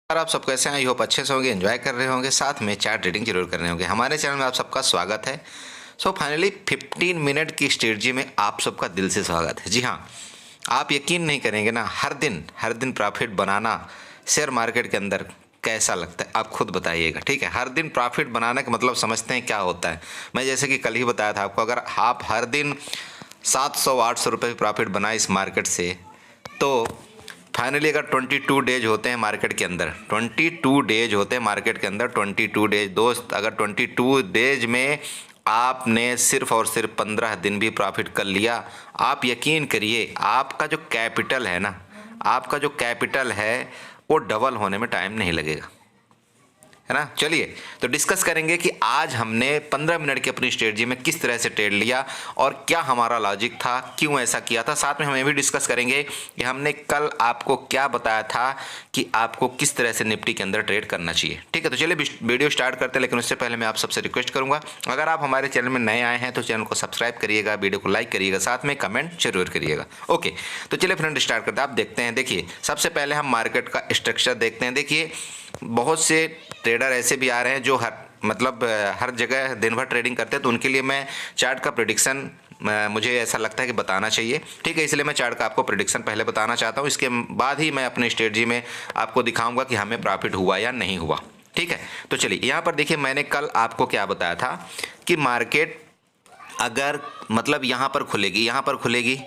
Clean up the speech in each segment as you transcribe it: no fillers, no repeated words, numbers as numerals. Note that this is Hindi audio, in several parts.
आप सब कैसे हैं? आई होप अच्छे से होंगे, एंजॉय कर रहे होंगे, साथ में चार्ट रीडिंग जरूर कर रहे होंगे। हमारे चैनल में आप सबका स्वागत है। फाइनली 15 मिनट की स्ट्रेटजी में आप सबका दिल से स्वागत है। जी हाँ, आप यकीन नहीं करेंगे ना, हर दिन प्रॉफिट बनाना शेयर मार्केट के अंदर कैसा लगता है, आप खुद बताइएगा। ठीक है, हर दिन प्रॉफिट बनाने का मतलब समझते हैं क्या होता है। मैं जैसे कि कल ही बताया था आपको, अगर आप हर दिन 700-800 रुपये प्रॉफिट बनाए इस मार्केट से, तो फाइनली अगर 22 डेज होते हैं मार्केट के अंदर, 22 डेज होते हैं मार्केट के अंदर, 22 डेज दोस्त, अगर 22 डेज में आपने सिर्फ और सिर्फ 15 दिन भी प्रॉफिट कर लिया, आप यकीन करिए आपका जो कैपिटल है ना, आपका जो कैपिटल है वो डबल होने में टाइम नहीं लगेगा, है ना। चलिए तो डिस्कस करेंगे कि आज हमने 15 मिनट की अपनी स्ट्रेटजी में किस तरह से ट्रेड लिया और क्या हमारा लॉजिक था, क्यों ऐसा किया था। साथ में हम ये भी डिस्कस करेंगे कि हमने कल आपको क्या बताया था कि आपको किस तरह से निफ्टी के अंदर ट्रेड करना चाहिए। ठीक है, तो चलिए वीडियो स्टार्ट करते हैं, लेकिन उससे पहले मैं आप सबसे रिक्वेस्ट करूंगा, अगर आप हमारे चैनल में नए आए हैं तो चैनल को सब्सक्राइब करिएगा, वीडियो को लाइक करिएगा, साथ में कमेंट जरूर करिएगा। ओके, तो चलिए फ्रेंड स्टार्ट करते हैं। आप देखते हैं, देखिए सबसे पहले हम मार्केट का स्ट्रक्चर देखते हैं। देखिए बहुत से ट्रेडर ऐसे भी आ रहे हैं जो हर जगह दिन भर ट्रेडिंग करते हैं, तो उनके लिए मैं चार्ट का प्रेडिक्शन मुझे ऐसा लगता है कि बताना चाहिए। ठीक है, इसलिए मैं चार्ट का आपको प्रेडिक्शन पहले बताना चाहता हूँ, इसके बाद ही मैं अपनी स्ट्रेटजी में आपको दिखाऊंगा कि हमें प्रॉफिट हुआ या नहीं हुआ। ठीक है, तो चलिए यहाँ पर देखिए, मैंने कल आपको क्या बताया था कि मार्केट अगर यहाँ पर खुलेगी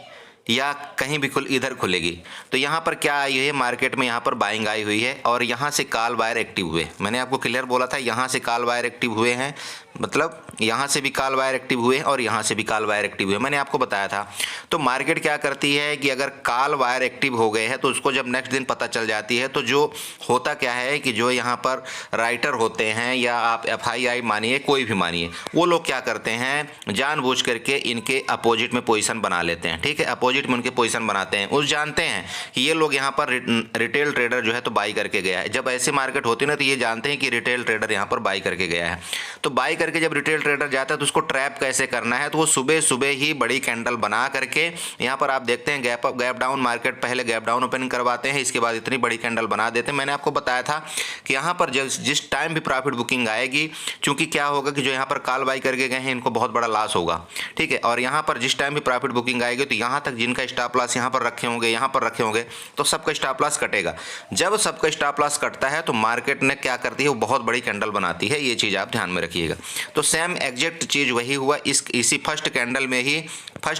या कहीं भी इधर खुलेगी, तो यहाँ पर क्या आई है, मार्केट में यहाँ पर बाइंग आई हुई है और यहाँ से कॉल बायर एक्टिव हुए। मैंने आपको क्लियर बोला था, यहाँ से कॉल बायर एक्टिव हुए हैं, मतलब यहाँ से भी कॉल बायर एक्टिव हुए और यहाँ से भी कॉल बायर एक्टिव हुए, मैंने आपको बताया था। तो मार्केट क्या करती है कि अगर कॉल बायर एक्टिव हो गए हैं तो उसको जब नेक्स्ट दिन पता चल जाती है, तो जो होता क्या है कि जो यहाँ पर राइटर होते हैं, या आप FII मानिए, कोई भी मानिए, वो लोग क्या करते हैं, जानबूझ करके इनके अपोजिट में पोजीशन बना लेते हैं। ठीक है, अपोजिट में उनके पोजीशन बनाते हैं। उस जानते हैं कि ये लोग यहाँ पर रिटेल ट्रेडर जो है तो बाई करके गया है। जब ऐसी मार्केट होती है ना, तो ये जानते हैं कि रिटेल ट्रेडर यहाँ पर बाई करके गया है। तो बाई करके जब रिटेल ट्रेडर जाता है तो उसको ट्रैप कैसे करना है, तो वो सुबह सुबह ही बड़ी कैंडल बना करके, यहाँ पर आप देखते हैं गैप डाउन, मार्केट पहले गैप डाउन ओपनिंग करवाते हैं, इसके बाद इतनी बड़ी कैंडल बना देते हैं। मैंने आपको बताया था कि यहाँ पर जिस टाइम भी प्रॉफिट बुकिंग आएगी, चूंकि क्या होगा कि जो यहाँ पर कॉल बाई करके गए हैं इनको बहुत बड़ा लॉस होगा। ठीक है, और यहाँ पर जिस टाइम भी प्रॉफिट बुकिंग आएगी, तो यहाँ तक जिनका स्टॉप लॉस यहाँ पर रखे होंगे, यहाँ पर रखे होंगे, तो सबका स्टॉप लॉस कटेगा। जब सबका स्टॉप लॉस कटता है तो मार्केट ने क्या करती है, वो बहुत बड़ी कैंडल बनाती है। ये चीज़ आप ध्यान में रखिएगा। तो सेम एग्जैक्ट चीज़ वही हुआ इसी फर्स्ट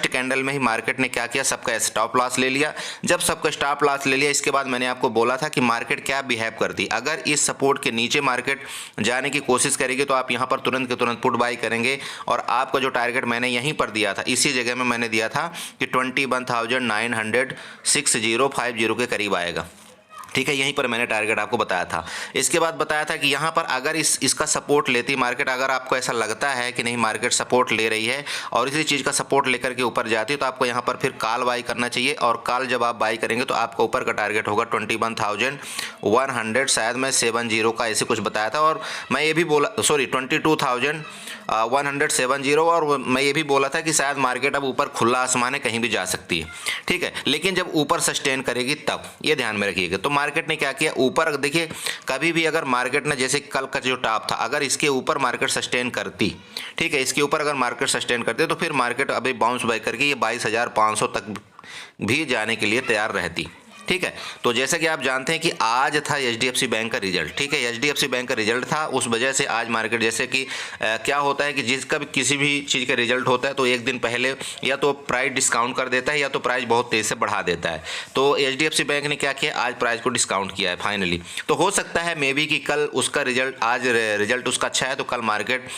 कैंडल में ही मार्केट ने क्या किया, सबका स्टॉप लॉस ले लिया। जब सबका स्टॉप लॉस ले लिया, इसके बाद मैंने आपको बोला था कि मार्केट क्या बिहेव करती, अगर इस सपोर्ट के नीचे मार्केट जाने की कोशिश करेगी तो आप यहाँ पर तुरंत के तुरंत पुट बाई करेंगे, और आपका जो टारगेट मैंने यहीं पर दिया था, इसी जगह में मैंने दिया था कि 21,960.50 के करीब आएगा। ठीक है, यहीं पर मैंने टारगेट आपको बताया था। इसके बाद बताया था कि यहाँ पर अगर इसका सपोर्ट लेती मार्केट, अगर आपको ऐसा लगता है कि नहीं मार्केट सपोर्ट ले रही है और इसी चीज़ का सपोर्ट लेकर के ऊपर जाती है, तो आपको यहाँ पर फिर कॉल बाई करना चाहिए। और कॉल जब आप बाई करेंगे तो आपका ऊपर का टारगेट होगा 21,100, शायद मैं 70 का ऐसे कुछ बताया था, और मैं ये भी बोला, सॉरी 22,170, और मैं ये भी बोला था कि शायद मार्केट अब ऊपर खुला आसमान है, कहीं भी जा सकती है। ठीक है, लेकिन जब ऊपर सस्टेन करेगी तब, ये ध्यान में रखिएगा। तो मार्केट ने क्या किया, ऊपर देखिए, कभी भी अगर मार्केट ने, जैसे कल का जो टॉप था, अगर इसके ऊपर मार्केट सस्टेन करती, ठीक है, इसके ऊपर अगर मार्केट सस्टेन करते, तो फिर मार्केट अभी बाउंस बैक करके ये 22,500 तक भी जाने के लिए तैयार रहती। ठीक है, तो जैसा कि आप जानते हैं कि आज था HDFC बैंक का रिजल्ट। ठीक है, HDFC बैंक का रिजल्ट था, उस वजह से आज मार्केट, जैसे कि क्या होता है कि जिसका भी किसी भी चीज़ का रिजल्ट होता है तो एक दिन पहले या तो प्राइस डिस्काउंट कर देता है, या तो प्राइस बहुत तेज़ से बढ़ा देता है। तो HDFC बैंक ने क्या किया, आज प्राइस को डिस्काउंट किया है फाइनली। तो हो सकता है मे बी कि कल उसका रिजल्ट, आज रिजल्ट उसका अच्छा है तो कल मार्केट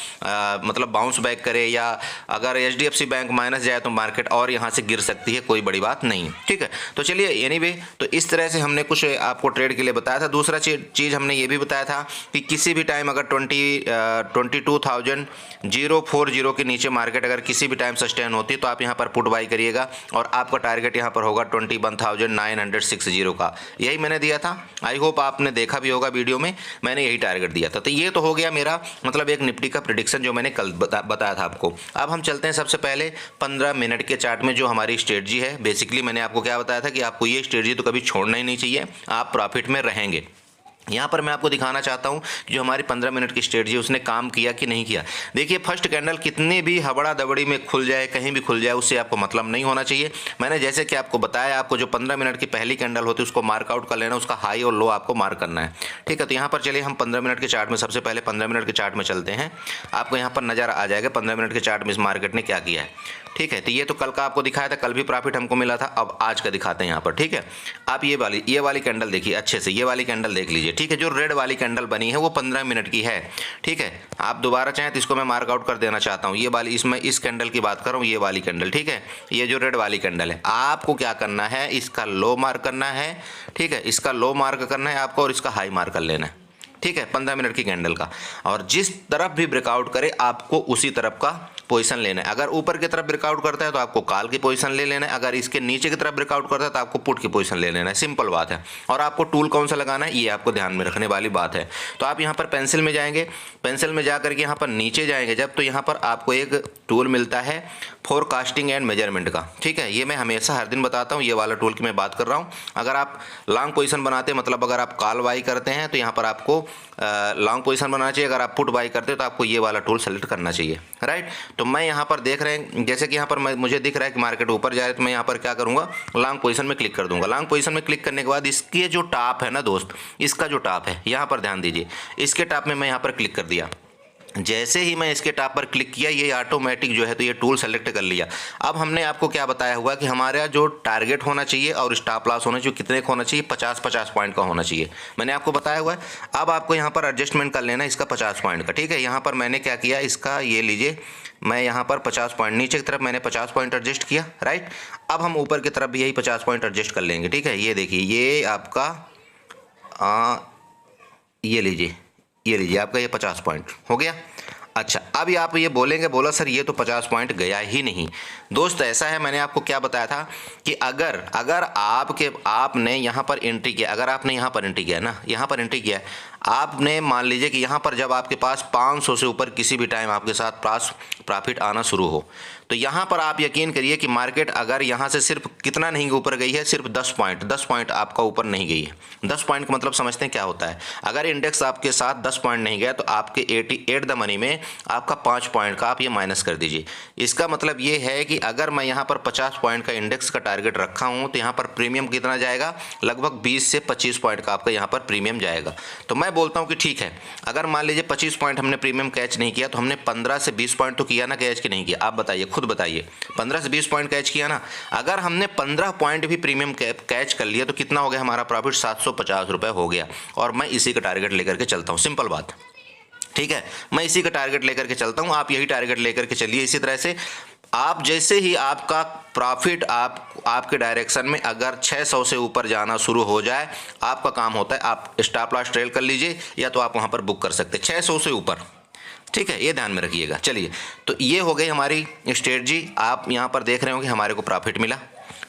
बाउंस बैक करे, या अगर HDFC बैंक माइनस जाए तो मार्केट और यहाँ से गिर सकती है, कोई बड़ी बात नहीं है। ठीक है, तो चलिए एनीवे, तो इस तरह से हमने कुछ आपको ट्रेड के लिए बताया था। दूसरा चीज़ हमने ये भी बताया था कि किसी भी टाइम अगर 22,040 के नीचे मार्केट अगर किसी भी टाइम सस्टेन होती, तो आप यहाँ पर पुट बाई करिएगा, और आपका टारगेट यहाँ पर होगा 21,960 का। यही मैंने दिया था। आई होप आपने देखा भी होगा वीडियो में, मैंने यही टारगेट दिया था। तो ये तो हो गया मेरा एक निफ्टी का प्रेडिक्शन जो मैंने कल बताया था आपको। अब हम चलते हैं सबसे पहले 15 मिनट के चार्ट में, जो हमारी स्ट्रेटजी है। बेसिकली मैंने आपको क्या बताया था कि आपको ये स्ट्रेटजी तो कभी छोड़ना ही नहीं चाहिए, आप प्रॉफिट में रहेंगे। यहाँ पर मैं आपको दिखाना चाहता हूँ कि जो हमारी 15 मिनट की स्ट्रेटजी उसने काम किया कि नहीं किया। देखिए फर्स्ट कैंडल कितनी भी हबड़ा दबड़ी में खुल जाए, कहीं भी खुल जाए, उससे आपको मतलब नहीं होना चाहिए। मैंने जैसे कि आपको बताया, आपको जो 15 मिनट की पहली कैंडल होती है उसको मार्कआउट कर लेना, उसका हाई और लो आपको मार्क करना है। ठीक है, तो यहाँ पर चलिए हम 15 मिनट के चार्ट में, सबसे पहले 15 मिनट के चार्ट में चलते हैं। आपको यहाँ पर नज़र आ जाएगा 15 मिनट के चार्ट में इस मार्केट ने क्या किया है। ठीक है, तो ये तो कल का आपको दिखाया था, कल भी प्रॉफिट हमको मिला था। अब आज का दिखाते हैं यहाँ पर। ठीक है, आप ये वाली कैंडल देखिए अच्छे से, ये वाली कैंडल देख लीजिए। ठीक है, जो रेड वाली कैंडल बनी है वो 15 मिनट की है। ठीक है, आप दोबारा चाहें तो इसको मैं मार्कआउट कर देना चाहता हूँ। ये वाली, इसमें इस कैंडल की बात कर रहा हूँ, ये वाली कैंडल। ठीक है, ये जो रेड वाली कैंडल है, आपको क्या करना है, इसका लो मार्क करना है। ठीक है, इसका लो मार्क करना है आपको और इसका हाई मार्क कर लेना है। ठीक है, 15 मिनट की कैंडल का, और जिस तरफ भी ब्रेकआउट करे आपको उसी तरफ का पोजीशन लेना है। अगर ऊपर की तरफ ब्रेकआउट करता है तो आपको कॉल की पोजीशन ले लेना है, अगर इसके नीचे की तरफ ब्रेकआउट करता है तो आपको पुट की पोजीशन ले लेना है। सिंपल बात है। और आपको टूल कौन सा लगाना है ये आपको ध्यान में रखने वाली बात है। तो आप यहाँ पर पेंसिल में जाएंगे, पेंसिल में जा करके यहाँ पर नीचे जाएंगे जब, तो यहाँ पर आपको एक टूल मिलता है फोरकास्टिंग एंड मेजरमेंट का। ठीक है, ये मैं हमेशा हर दिन बताता हूँ, ये वाला टूल की मैं बात कर रहा हूँ। अगर आप लॉन्ग पोजीशन बनाते हैं, मतलब अगर आप कॉल बाई करते हैं तो यहाँ पर आपको लॉन्ग पोजीशन बनाना चाहिए। अगर आप पुट बाई करते हो तो आपको ये वाला टूल सेलेक्ट करना चाहिए। राइट, तो मैं यहाँ पर देख रहे हैं, जैसे कि यहाँ पर मुझे दिख रहा है कि मार्केट ऊपर जा रहा है, तो मैं यहाँ पर क्या करूँगा, लॉन्ग पोजीशन में क्लिक कर दूंगा। लॉन्ग पोजीशन में क्लिक करने के बाद इसके जो टॉप है ना दोस्त, इसका जो टॉप है, यहाँ पर ध्यान दीजिए, इसके टॉप में मैं यहाँ पर क्लिक कर दिया। जैसे ही मैं इसके टॉप पर क्लिक किया, ये ऑटोमेटिक जो है तो ये टूल सेलेक्ट कर लिया। अब हमने आपको क्या बताया हुआ कि हमारा जो टारगेट होना चाहिए और स्टॉप लॉस होना चाहिए, कितने का होना चाहिए, 50-50 पॉइंट का होना चाहिए, मैंने आपको बताया हुआ है। अब आपको यहाँ पर एडजस्टमेंट कर लेना है इसका 50 पॉइंट का। ठीक है, यहाँ पर मैंने क्या किया, इसका ये लीजिए, मैं यहाँ पर 50 पॉइंट, नीचे की तरफ मैंने 50 पॉइंट एडजस्ट किया। राइट, अब हम ऊपर की तरफ भी यही 50 पॉइंट एडजस्ट कर लेंगे। ठीक है, ये देखिए, ये आपका ये लीजिए आपका ये 50 पॉइंट हो गया। अच्छा, अभी आप ये बोलेंगे, बोला सर ये तो 50 पॉइंट गया ही नहीं। दोस्त ऐसा है, मैंने आपको क्या बताया था कि अगर आपने यहाँ पर एंट्री किया, अगर आपने यहाँ पर एंट्री किया ना, यहाँ पर एंट्री किया, आपने मान लीजिए कि यहाँ पर जब आपके पास 500 से ऊपर किसी भी टाइम आपके साथ प्रॉफिट आना शुरू हो, तो यहाँ पर आप यकीन करिए कि मार्केट अगर यहाँ से सिर्फ कितना नहीं ऊपर गई है, सिर्फ 10 पॉइंट आपका ऊपर नहीं गई है। 10 पॉइंट का मतलब समझते हैं क्या होता है। अगर इंडेक्स आपके साथ 10 पॉइंट नहीं गया तो आपके 88 द मनी में आपका 5 पॉइंट का आप ये माइनस कर दीजिए। इसका मतलब ये है कि अगर मैं यहाँ पर 50 पॉइंट का इंडेक्स का टारगेट रखा हूँ तो यहाँ पर प्रीमियम कितना जाएगा, लगभग 20 से 25 पॉइंट का आपका यहाँ पर प्रीमियम जाएगा। तो मैं बोलता हूँ कि ठीक है, अगर मान लीजिए 25 पॉइंट हमने प्रीमियम कैच नहीं किया तो हमने 15 से 20 पॉइंट तो किया ना कैच, कि नहीं किया, आप बताइए, खुद बताइए। 15 से 20 पॉइंट कैच किया ना। अगर हमने 15 पॉइंट भी प्रीमियम कैच कर लिया तो कितना हो गया हमारा प्रॉफिट, 750 रुपये हो गया। और मैं इसी का टारगेट लेकर के चलता हूँ, सिंपल बात। ठीक है, मैं इसी का टारगेट लेकर के चलता हूँ, आप यही टारगेट लेकर के चलिए। इसी तरह से आप जैसे ही आपका प्रॉफिट आपके डायरेक्शन में अगर 600 से ऊपर जाना शुरू हो जाए, आपका काम होता है आप स्टॉप लॉस ट्रेल कर लीजिए, या तो आप वहाँ पर बुक कर सकते हैं 600 से ऊपर। ठीक है, ये ध्यान में रखिएगा। चलिए, तो ये हो गई हमारी स्ट्रेटजी। आप यहाँ पर देख रहे होंगे हमारे को प्रॉफिट मिला।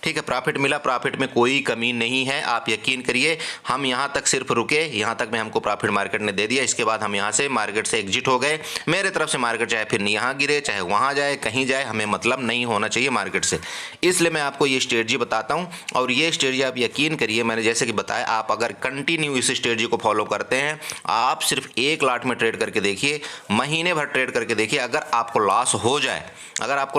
ठीक है, प्रॉफिट मिला, प्रॉफिट में कोई कमी नहीं है, आप यकीन करिए। हम यहाँ तक सिर्फ रुके, यहाँ तक में हमको प्रॉफिट मार्केट ने दे दिया। इसके बाद हम यहाँ से मार्केट से एग्जिट हो गए। मेरे तरफ से मार्केट चाहे फिर यहाँ गिरे, चाहे वहाँ जाए, कहीं जाए, हमें मतलब नहीं होना चाहिए मार्केट से। इसलिए मैं आपको ये स्ट्रेटजी बताता हूँ, और ये स्ट्रेटजी आप यकीन करिए, मैंने जैसे कि बताया, आप अगर कंटिन्यू इस स्ट्रेटजी को फॉलो करते हैं, आप सिर्फ एक लाट में ट्रेड करके देखिए, महीने भर ट्रेड करके देखिए। अगर आपको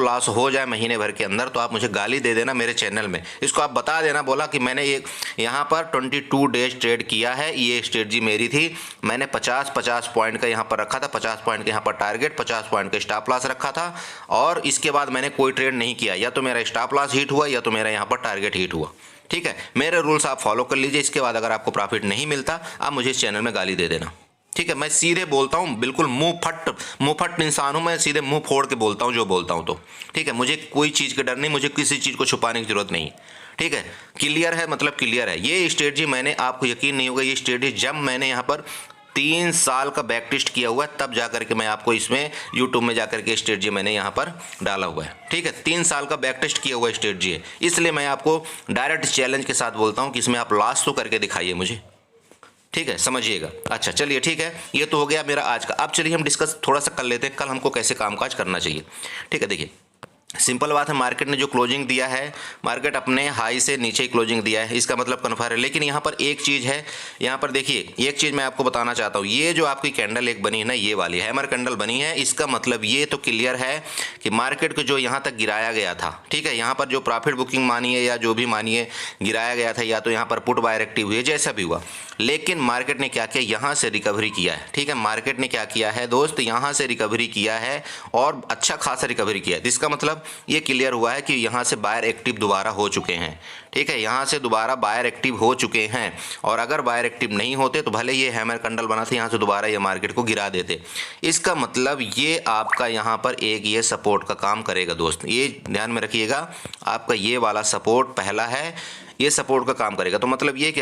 लॉस हो जाए महीने भर के अंदर, तो आप मुझे गाली दे देना मेरे चैनल में, इसको आप बता देना, बोला कि मैंने एक यहाँ पर 22 डेज ट्रेड किया है, ये स्ट्रेटजी मेरी थी, मैंने 50 पॉइंट का यहाँ पर रखा था, 50 पॉइंट का यहाँ पर टारगेट, 50 पॉइंट का स्टॉप लॉस रखा था, और इसके बाद मैंने कोई ट्रेड नहीं किया, या तो मेरा स्टॉप लॉस हिट हुआ या तो मेरा यहाँ पर टारगेट हिट हुआ। ठीक है, मेरे रूल्स आप फॉलो कर लीजिए। इसके बाद अगर आपको प्रॉफिट नहीं मिलता, आप मुझे इस चैनल में गाली दे देना। ठीक है, मैं सीधे बोलता हूँ, बिल्कुल मुंह फट इंसान हूँ मैं, सीधे मुंह फोड़ के बोलता हूँ जो बोलता हूँ। तो ठीक है, मुझे कोई चीज़ का डर नहीं, मुझे किसी चीज़ को छुपाने की जरूरत नहीं। ठीक है, क्लियर है, मतलब क्लियर है। ये स्ट्रेटजी मैंने, आपको यकीन नहीं होगा, ये स्ट्रेटजी जब मैंने यहाँ पर 3 साल का बैक टेस्ट किया हुआ है, तब जाकर के मैं आपको इसमें यूट्यूब में जाकर के स्ट्रेटजी मैंने यहाँ पर डाला हुआ है। ठीक है, 3 साल का बैक टेस्ट किया हुआ स्ट्रेटजी है, इसलिए मैं आपको डायरेक्ट चैलेंज के साथ बोलता हूँ कि इसमें आप लास्ट तो करके दिखाइए मुझे। ठीक है, समझिएगा। अच्छा चलिए, ठीक है, ये तो हो गया मेरा आज का। अब चलिए हम डिस्कस थोड़ा सा कर लेते हैं कल हमको कैसे कामकाज करना चाहिए। ठीक है, देखिए सिंपल बात है, मार्केट ने जो क्लोजिंग दिया है, मार्केट अपने हाई से नीचे ही क्लोजिंग दिया है, इसका मतलब कन्फर्म है। लेकिन यहाँ पर एक चीज़ है, यहाँ पर देखिए एक चीज़ मैं आपको बताना चाहता हूँ, ये जो आपकी कैंडल एक बनी है ना, ये वाली हैमर कैंडल बनी है, इसका मतलब ये तो क्लियर है कि मार्केट को जो यहाँ तक गिराया गया था, ठीक है, यहाँ पर जो प्रॉफिट बुकिंग मानिए या जो भी मानिए गिराया गया था, या तो यहाँ पर पुट बायर एक्टिव हुई है, जैसा भी हुआ, लेकिन मार्केट ने क्या किया, यहाँ से रिकवरी किया है। ठीक है, मार्केट ने क्या किया है दोस्त, यहाँ से रिकवरी किया है और अच्छा खासा रिकवरी किया है। इसका मतलब ये क्लियर हुआ है कि यहाँ से बायर एक्टिव दोबारा हो चुके हैं। ठीक है, यहाँ से दोबारा बायर एक्टिव हो चुके हैं, और अगर बायर एक्टिव नहीं होते तो भले ये हैमर कैंडल बना था, यहाँ से दोबारा ये मार्केट को गिरा देते। इसका मतलब ये आपका यहाँ पर एक ये सपोर्ट का काम करेगा दोस्त, ये ध्यान में रखिएगा, आपका ये वाला सपोर्ट पहला है, ये सपोर्ट का काम करेगा। तो मतलब ये कि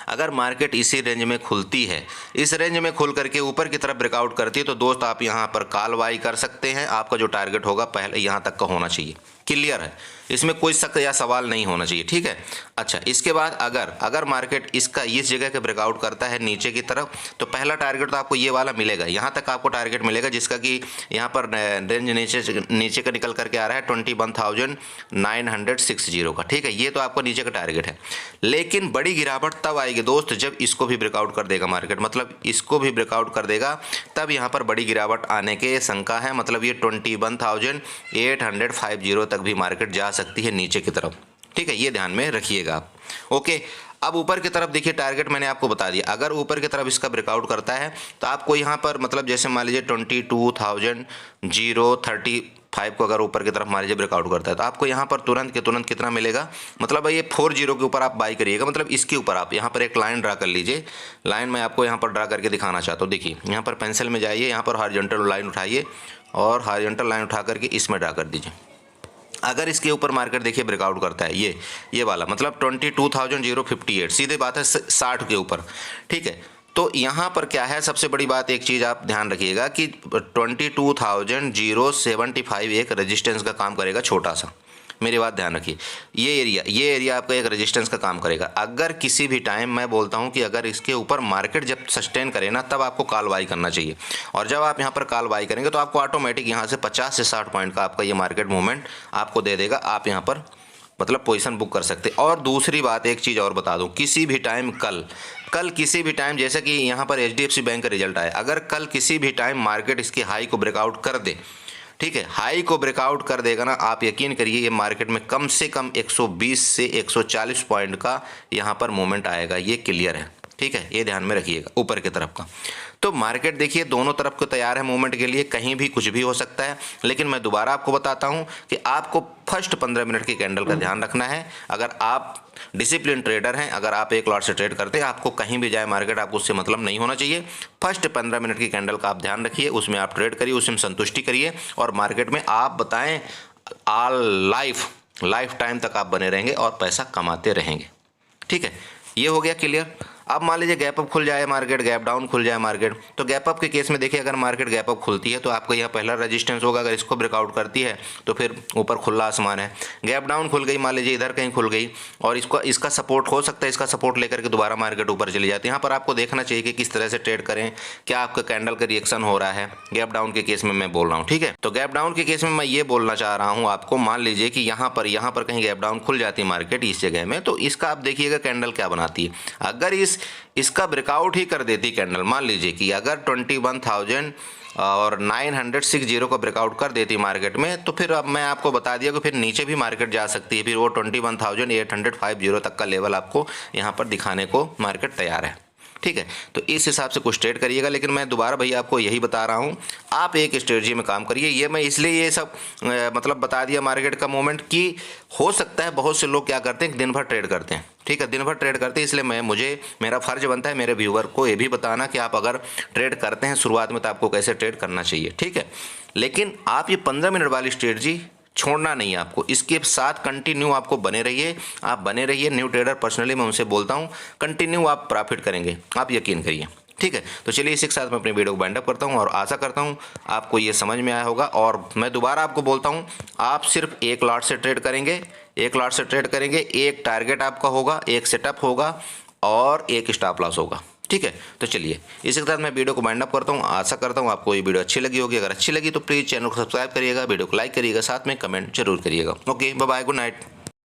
अगर मार्केट इसी रेंज में खुलती है, इस रेंज में खुल करके ऊपर की तरफ ब्रेकआउट करती है, तो दोस्त आप यहाँ पर कॉल बाई कर सकते हैं। आपका जो टारगेट होगा पहले यहाँ तक का होना चाहिए, क्लियर है, इसमें कोई शक या सवाल नहीं होना चाहिए। ठीक है, अच्छा, इसके बाद अगर मार्केट इसका इस जगह के ब्रेकआउट करता है नीचे की तरफ, तो पहला टारगेट तो आपको ये वाला मिलेगा, यहाँ तक आपको टारगेट मिलेगा, जिसका कि यहाँ पर रेंज नीचे का निकल करके आ रहा है 21,960 का। ठीक है, ये तो आपका नीचे का टारगेट है। लेकिन बड़ी गिरावट तब आएगी दोस्त जब इसको भी ब्रेकआउट कर देगा मार्केट, मतलब इसको भी ब्रेकआउट कर देगा, तब यहाँ पर बड़ी गिरावट आने के शंका है। मतलब ये 21,850 तक भी मार्केट जा सकती है नीचे की तरफ। ठीक है, ये ध्यान में रखिएगा आप। ओके, अब ऊपर की तरफ देखिए, टारगेट मैंने आपको बता दिया, अगर ऊपर की तरफ इसका ब्रेकआउट करता है तो आपको यहाँ पर मतलब जैसे मान लीजिए 22,035 को अगर ऊपर की तरफ मान लीजिए ब्रेकआउट करता है, तो आपको यहाँ पर तुरंत के तुरंत कितना मिलेगा, मतलब ये 40 के ऊपर आप बाई करिएगा। मतलब इसके ऊपर आप यहाँ पर एक लाइन ड्रा कर लीजिए, लाइन मैं आपको यहाँ पर ड्रा करके दिखाना चाहता हूँ। देखिए, यहाँ पर पेंसिल में जाइए, यहाँ पर हॉरिजॉन्टल लाइन उठाइए और हॉरिजॉन्टल लाइन उठा करके इसमें ड्रा कर दीजिए। अगर इसके ऊपर मार्केट देखिए ब्रेकआउट करता है, ये वाला मतलब 22,058, सीधे बात है 60 के ऊपर। ठीक है, तो यहाँ पर क्या है, सबसे बड़ी बात एक चीज़ आप ध्यान रखिएगा कि 22,075 एक रेजिस्टेंस का काम करेगा, छोटा सा, मेरी बात ध्यान रखिए, ये एरिया आपका एक रेजिस्टेंस का काम करेगा। अगर किसी भी टाइम मैं बोलता हूँ कि अगर इसके ऊपर मार्केट जब सस्टेन करे ना, तब आपको कॉल बाई करना चाहिए, और जब आप यहाँ पर कॉल बाई करेंगे तो आपको ऑटोमेटिक यहाँ से 50 से 60 पॉइंट का आपका ये मार्केट मूवमेंट आपको दे देगा, आप यहाँ पर मतलब पोजीशन बुक कर सकते। और दूसरी बात एक चीज़ और बता दूं, किसी भी टाइम कल किसी भी टाइम, जैसे कि यहाँ पर HDFC बैंक का रिजल्ट आया, अगर कल किसी भी टाइम मार्केट इसकी हाई को ब्रेकआउट कर दे, ठीक है, हाई को ब्रेकआउट कर देगा ना, आप यकीन करिए ये मार्केट में कम से कम 120 से 140 पॉइंट का यहाँ पर मूवमेंट आएगा, ये क्लियर है। ठीक है, ये ध्यान में रखिएगा ऊपर की तरफ का। तो मार्केट देखिए दोनों तरफ को तैयार है मूवमेंट के लिए, कहीं भी कुछ भी हो सकता है। लेकिन मैं दोबारा आपको बताता हूं कि आपको फर्स्ट 15 मिनट की कैंडल का ध्यान रखना है। अगर आप डिसिप्लिन ट्रेडर हैं, अगर आप एक लॉट से ट्रेड करते हैं, आपको कहीं भी जाए मार्केट, आपको उससे मतलब नहीं होना चाहिए। फर्स्ट 15 मिनट की कैंडल का आप ध्यान रखिए, उसमें आप ट्रेड करिए, उसमें संतुष्टि करिए, और मार्केट में आप बताएं लाइफ टाइम तक आप बने रहेंगे और पैसा कमाते रहेंगे। ठीक है, ये हो गया क्लियर। अब मान लीजिए गैप अप खुल जाए मार्केट, गैप डाउन खुल जाए मार्केट, तो गैप अप के केस में देखिए, अगर मार्केट गैप अप खुलती है तो आपको यह पहला रेजिस्टेंस होगा, अगर इसको ब्रेकआउट करती है तो फिर ऊपर खुला आसमान है। गैप डाउन खुल गई, मान लीजिए इधर कहीं खुल गई, और इसका सपोर्ट हो सकता है, इसका सपोर्ट लेकर के दोबारा मार्केट ऊपर चली जाती है। यहाँ पर आपको देखना चाहिए कि किस तरह से ट्रेड करें, क्या आपका कैंडल का रिएक्शन हो रहा है गैप डाउन के केस में मैं बोल रहा हूँ। ठीक है, तो गैप डाउन के केस में मैं ये बोलना चाह रहा हूँ आपको, मान लीजिए कि यहाँ पर कहीं गैप डाउन खुल जाती है मार्केट इस जगह में, तो इसका आप देखिएगा कैंडल क्या बनाती है। अगर इसका ब्रेकआउट ही कर देती कैंडल, मान लीजिए कि अगर 21,960 को ब्रेकआउट कर देती मार्केट में, तो फिर अब मैं आपको बता दिया कि फिर नीचे भी मार्केट जा सकती है, फिर वो 21,850 तक का लेवल आपको यहाँ पर दिखाने को मार्केट तैयार है। ठीक है, तो इस हिसाब से कुछ ट्रेड करिएगा। लेकिन मैं दोबारा भैया आपको यही बता रहा हूँ, आप एक स्ट्रेटजी में काम करिए। ये मैं इसलिए ये सब मतलब बता दिया मार्केट का मूवमेंट, कि हो सकता है बहुत से लोग क्या करते हैं, दिन भर ट्रेड करते हैं। ठीक है, दिन भर ट्रेड करते हैं, इसलिए मेरा फर्ज बनता है मेरे व्यूअर को ये भी बताना कि आप अगर ट्रेड करते हैं शुरुआत में, तो आपको कैसे ट्रेड करना चाहिए। ठीक है, लेकिन आप ये 15 मिनट वाली स्ट्रेटजी छोड़ना नहीं है आपको, इसके साथ कंटिन्यू आपको बने रहिए, आप बने रहिए। न्यू ट्रेडर पर्सनली मैं उनसे बोलता हूँ, कंटिन्यू आप प्रॉफिट करेंगे, आप यकीन करिए। ठीक है, तो चलिए इसी के साथ मैं अपनी वीडियो को बाइंड अप करता हूँ, और आशा करता हूँ आपको ये समझ में आया होगा। और मैं दोबारा आपको बोलता हूँ, आप सिर्फ एक लॉट से ट्रेड करेंगे, एक टारगेट आपका होगा, एक सेटअप होगा और एक स्टॉप लॉस होगा। ठीक है, तो चलिए इसी के साथ मैं वीडियो को वाइंड अप करता हूँ। आशा करता हूँ आपको ये वीडियो अच्छी लगी होगी। अगर अच्छी लगी तो प्लीज़ चैनल को सब्सक्राइब करिएगा, वीडियो को लाइक करिएगा, साथ में कमेंट जरूर करिएगा। Okay, bye bye, good night.